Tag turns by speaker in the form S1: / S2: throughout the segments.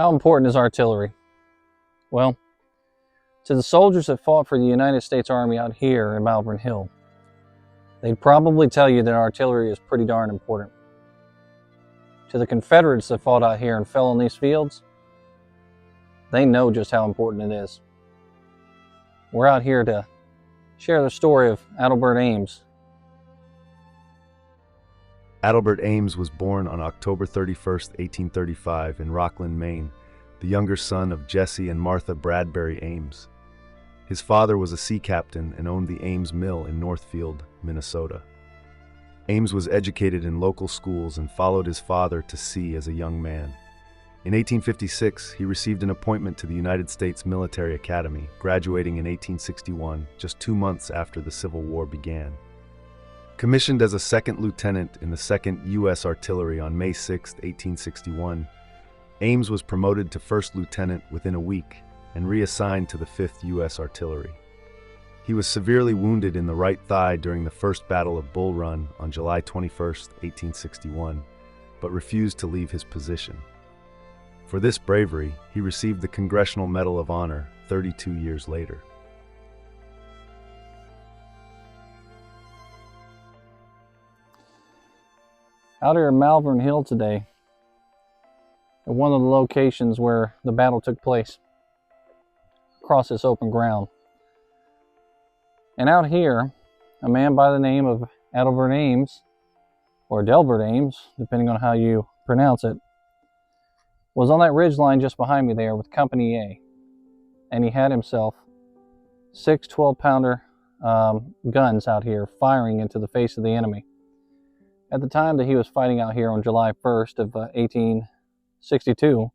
S1: How important is artillery? Well, to the soldiers that fought for the United States Army out here in Malvern Hill, they'd probably tell you that artillery is pretty darn important. To the Confederates that fought out here and fell in these fields, they know just how important it is. We're out here to share the story of Adelbert Ames.
S2: Adelbert Ames was born on October 31st, 1835 in Rockland, Maine, the younger son of Jesse and Martha Bradbury Ames. His father was a sea captain and owned the Ames Mill in Northfield, Minnesota. Ames was educated in local schools and followed his father to sea as a young man. In 1856, he received an appointment to the United States Military Academy, graduating in 1861, just 2 months after the Civil War began. Commissioned as a second lieutenant in the 2nd U.S. Artillery on May 6, 1861, Ames was promoted to first lieutenant within a week and reassigned to the 5th U.S. Artillery. He was severely wounded in the right thigh during the First Battle of Bull Run on July 21, 1861, but refused to leave his position. For this bravery, he received the Congressional Medal of Honor 32 years later.
S1: Out here in Malvern Hill today, at one of the locations where the battle took place, across this open ground. And out here, a man by the name of Adelbert Ames, or Adelbert Ames, depending on how you pronounce it, was on that ridge line just behind me there with Company A. And he had himself 6 12-pounder guns out here firing into the face of the enemy. At the time that he was fighting out here on July 1st of 1862,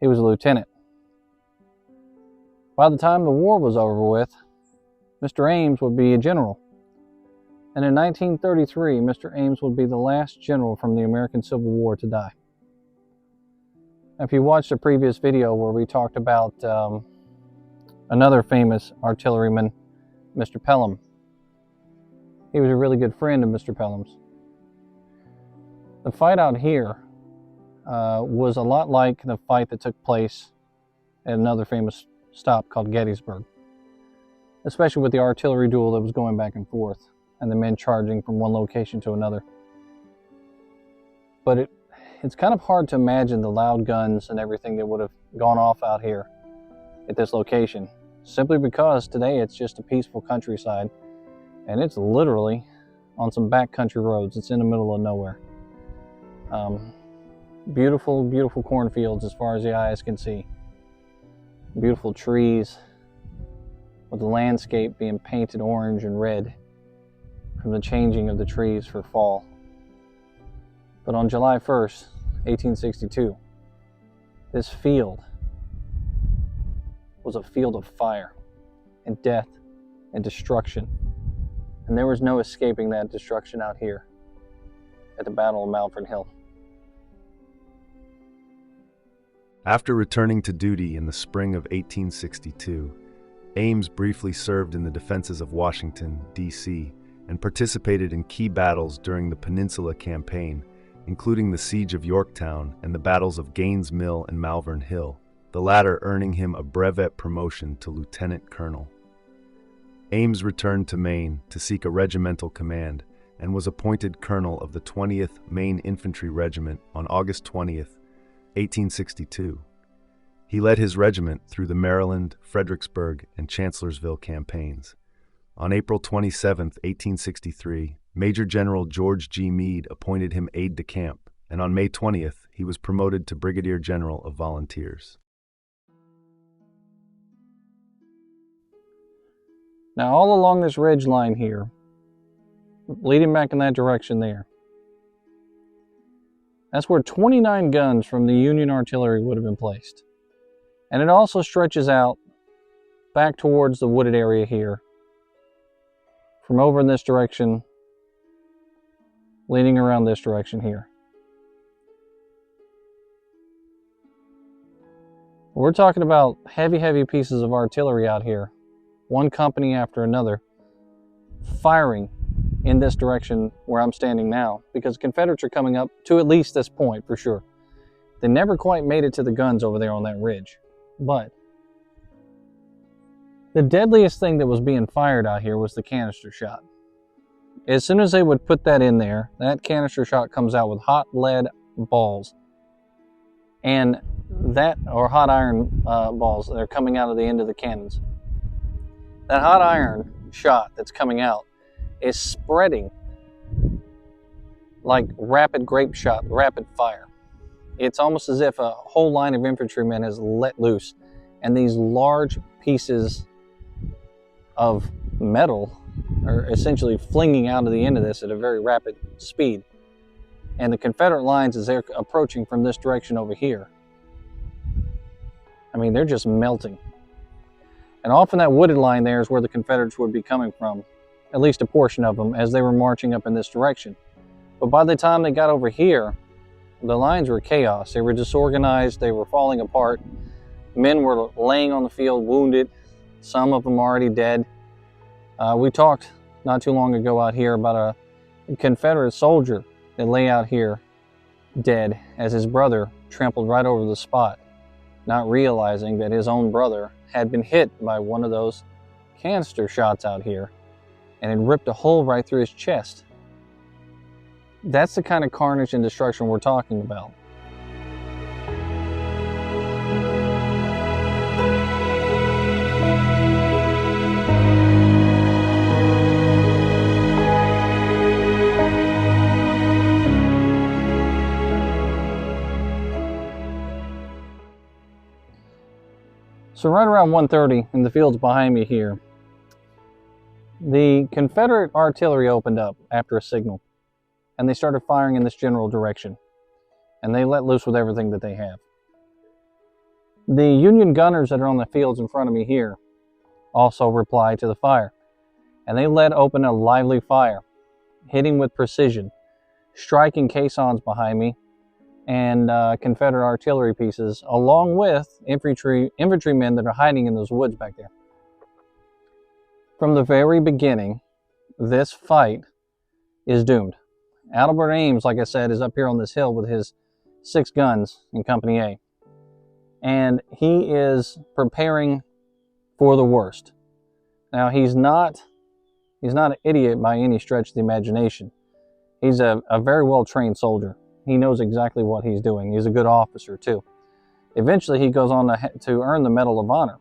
S1: he was a lieutenant. By the time the war was over with, Mr. Ames would be a general. And in 1933, Mr. Ames would be the last general from the American Civil War to die. If you watched a previous video where we talked about another famous artilleryman, Mr. Pelham, he was a really good friend of Mr. Pelham's. The fight out here was a lot like the fight that took place at another famous stop called Gettysburg, especially with the artillery duel that was going back and forth and the men charging from one location to another. But it's kind of hard to imagine the loud guns and everything that would have gone off out here at this location, simply because today it's just a peaceful countryside and it's literally on some backcountry roads. It's in the middle of nowhere. Beautiful, beautiful cornfields as far as the eyes can see. Beautiful trees with the landscape being painted orange and red from the changing of the trees for fall. But on July 1st, 1862, this field was a field of fire and death and destruction. And there was no escaping that destruction out here at the Battle of Malvern Hill.
S2: After returning to duty in the spring of 1862, Ames briefly served in the defenses of Washington, D.C., and participated in key battles during the Peninsula Campaign, including the Siege of Yorktown and the battles of Gaines' Mill and Malvern Hill, the latter earning him a brevet promotion to lieutenant colonel. Ames returned to Maine to seek a regimental command and was appointed colonel of the 20th Maine Infantry Regiment on August 20th, 1862. He led his regiment through the Maryland, Fredericksburg, and Chancellorsville campaigns. On April 27, 1863, Major General George G. Meade appointed him aide-de-camp, and on May 20th, he was promoted to Brigadier General of Volunteers.
S1: Now, all along this ridge line here, leading back in that direction there, that's where 29 guns from the Union artillery would have been placed. And it also stretches out back towards the wooded area here, from over in this direction, leading around this direction here. We're talking about heavy, heavy pieces of artillery out here, one company after another, firing in this direction where I'm standing now, because the Confederates are coming up to at least this point for sure. They never quite made it to the guns over there on that ridge. But the deadliest thing that was being fired out here was the canister shot. As soon as they would put that in there, that canister shot comes out with hot lead balls. And that, or hot iron balls that are coming out of the end of the cannons. That hot iron shot that's coming out is spreading like rapid grape shot, rapid fire. It's almost as if a whole line of infantrymen has let loose, and these large pieces of metal are essentially flinging out of the end of this at a very rapid speed. And the Confederate lines, as they're approaching from this direction over here, I mean, they're just melting. And often that wooded line there is where the Confederates would be coming from, at least a portion of them, as they were marching up in this direction. But by the time they got over here, the lines were chaos. They were disorganized. They were falling apart. Men were laying on the field wounded. Some of them already dead. We talked not too long ago out here about a Confederate soldier that lay out here dead as his brother trampled right over the spot, not realizing that his own brother had been hit by one of those canister shots out here and had ripped a hole right through his chest. That's the kind of carnage and destruction we're talking about. So right around 1:30 in the fields behind me here, the Confederate artillery opened up after a signal, and they started firing in this general direction, and they let loose with everything that they have. The Union gunners that are on the fields in front of me here also replied to the fire, and they let open a lively fire, hitting with precision, striking caissons behind me, and Confederate artillery pieces, along with infantrymen that are hiding in those woods back there. From the very beginning, this fight is doomed. Adelbert Ames, like I said, is up here on this hill with his 6 guns in Company A. And he is preparing for the worst. Now, he's not an idiot by any stretch of the imagination. He's a very well-trained soldier. He knows exactly what he's doing. He's a good officer, too. Eventually, he goes on to earn the Medal of Honor.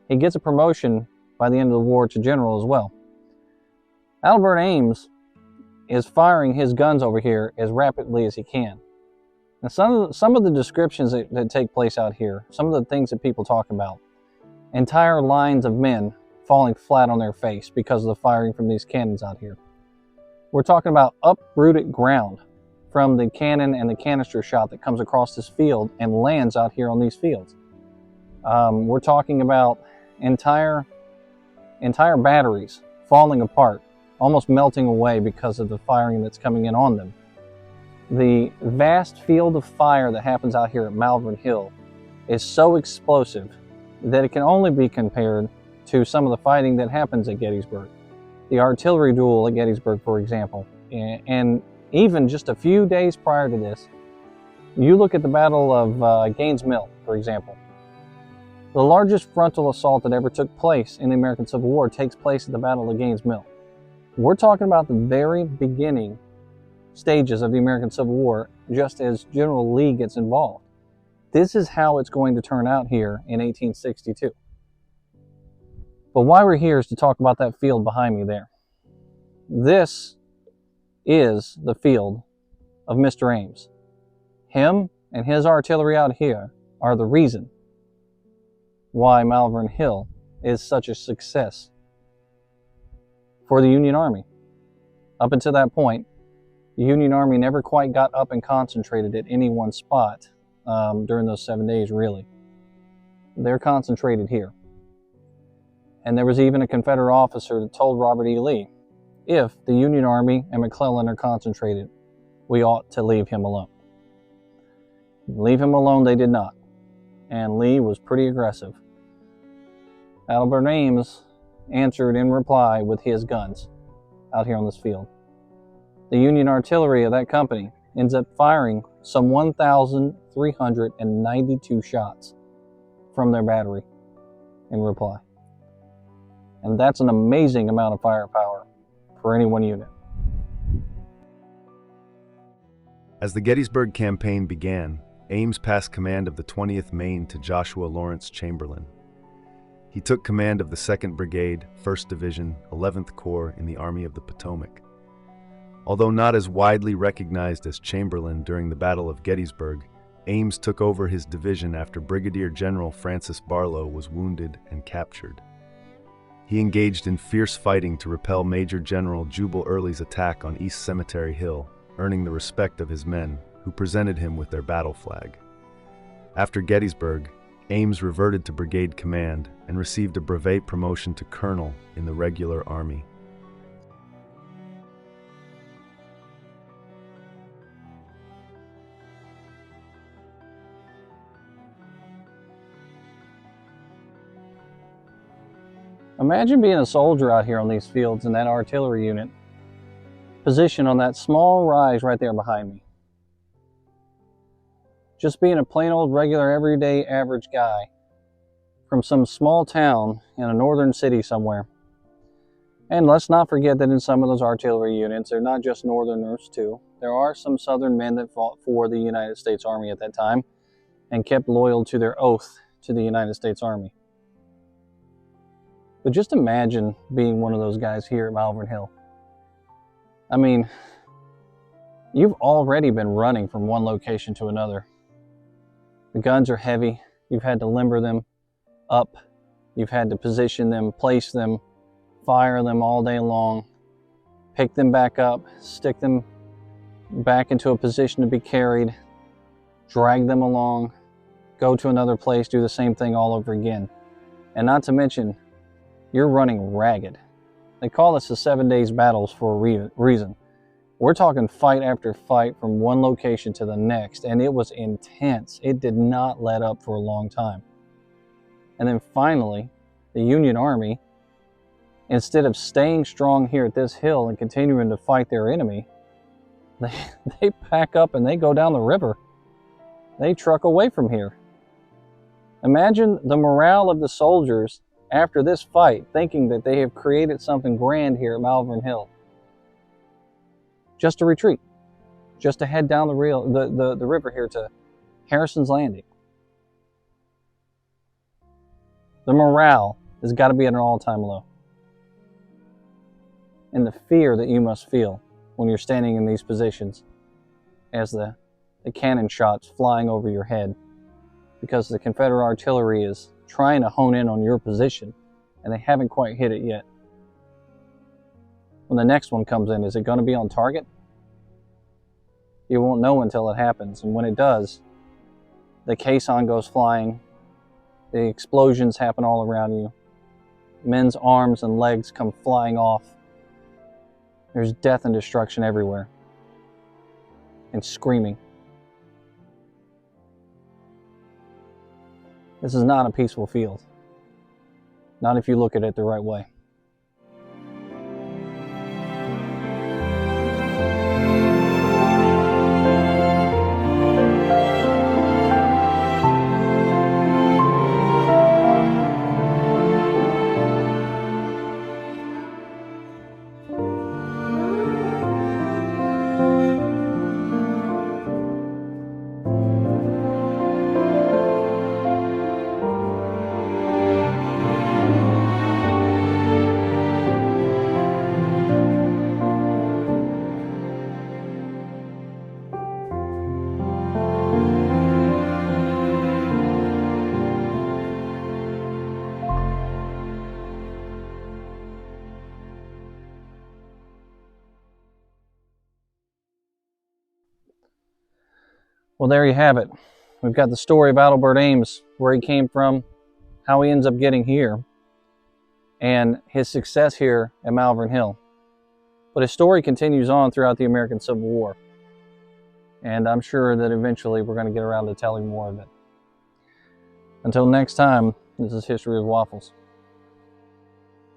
S1: He gets a promotion by the end of the war to general as well. Adelbert Ames is firing his guns over here as rapidly as he can. Now, some of the descriptions that take place out here, some of the things that people talk about, entire lines of men falling flat on their face because of the firing from these cannons out here. We're talking about uprooted ground from the cannon and the canister shot that comes across this field and lands out here on these fields. We're talking about entire batteries falling apart, almost melting away because of the firing that's coming in on them. The vast field of fire that happens out here at Malvern Hill is so explosive that it can only be compared to some of the fighting that happens at Gettysburg. The artillery duel at Gettysburg, for example. And even just a few days prior to this, you look at the Battle of Gaines' Mill, for example. The largest frontal assault that ever took place in the American Civil War takes place at the Battle of Gaines' Mill. We're talking about the very beginning stages of the American Civil War, just as General Lee gets involved. This is how it's going to turn out here in 1862. But why we're here is to talk about that field behind me there. This is the field of Mr. Ames. Him and his artillery out here are the reason why Malvern Hill is such a success for the Union Army. Up until that point, the Union Army never quite got up and concentrated at any one spot during those 7 days, really. They're concentrated here. And there was even a Confederate officer that told Robert E. Lee, if the Union Army and McClellan are concentrated, we ought to leave him alone. Leave him alone they did not. And Lee was pretty aggressive. Adelbert Ames answered in reply with his guns out here on this field. The Union artillery of that company ends up firing some 1,392 shots from their battery in reply. And that's an amazing amount of firepower for any one unit.
S2: As the Gettysburg campaign began, Ames passed command of the 20th Maine to Joshua Lawrence Chamberlain. He took command of the 2nd Brigade, 1st Division, 11th Corps in the Army of the Potomac. Although not as widely recognized as Chamberlain during the Battle of Gettysburg, Ames took over his division after Brigadier General Francis Barlow was wounded and captured. He engaged in fierce fighting to repel Major General Jubal Early's attack on East Cemetery Hill, earning the respect of his men, who presented him with their battle flag. After Gettysburg, Ames reverted to brigade command and received a brevet promotion to colonel in the regular army.
S1: Imagine being a soldier out here on these fields in that artillery unit, positioned on that small rise right there behind me. Just being a plain old regular everyday average guy from some small town in a northern city somewhere. And let's not forget that in some of those artillery units, they're not just northerners too. There are some southern men that fought for the United States Army at that time and kept loyal to their oath to the United States Army. But just imagine being one of those guys here at Malvern Hill. I mean, you've already been running from one location to another. The guns are heavy. You've had to limber them up. You've had to position them, place them, fire them all day long, pick them back up, stick them back into a position to be carried, drag them along, go to another place, do the same thing all over again. And not to mention, you're running ragged. They call this the 7 days battles for a reason. We're talking fight after fight from one location to the next, and it was intense. It did not let up for a long time. And then finally, the Union Army, instead of staying strong here at this hill and continuing to fight their enemy, they pack up and they go down the river. They truck away from here. Imagine the morale of the soldiers after this fight, thinking that they have created something grand here at Malvern Hill. Just to retreat, just to head down the river here to Harrison's Landing. The morale has got to be at an all-time low. And the fear that you must feel when you're standing in these positions as the cannon shots flying over your head, because the Confederate artillery is trying to hone in on your position, and they haven't quite hit it yet. When the next one comes in, is it going to be on target? You won't know until it happens, and when it does, the caisson goes flying, the explosions happen all around you, men's arms and legs come flying off. There's death and destruction everywhere, and screaming. This is not a peaceful field. Not if you look at it the right way. Well, there you have it. We've got the story of Adelbert Ames, where he came from, how he ends up getting here, and his success here at Malvern Hill. But his story continues on throughout the American Civil War, and I'm sure that eventually we're going to get around to telling more of it. Until next time, this is History of Waffles.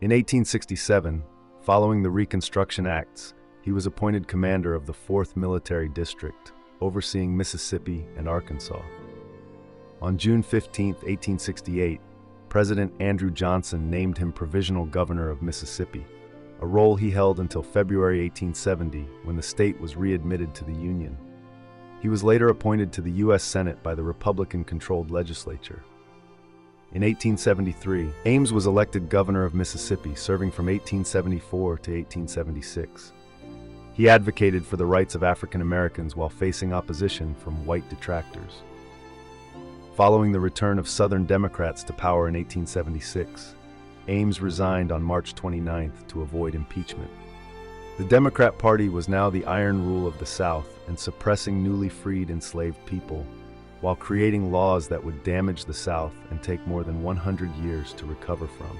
S2: In 1867, following the Reconstruction Acts, he was appointed commander of the 4th Military District, overseeing Mississippi and Arkansas. On June 15, 1868, President Andrew Johnson named him provisional governor of Mississippi, a role he held until February 1870, when the state was readmitted to the Union. He was later appointed to the U.S. Senate by the Republican-controlled legislature. In 1873, Ames was elected governor of Mississippi, serving from 1874 to 1876. He advocated for the rights of African Americans while facing opposition from white detractors. Following the return of Southern Democrats to power in 1876, Ames resigned on March 29th to avoid impeachment. The Democrat Party was now the iron rule of the South and suppressing newly freed enslaved people, while creating laws that would damage the South and take more than 100 years to recover from.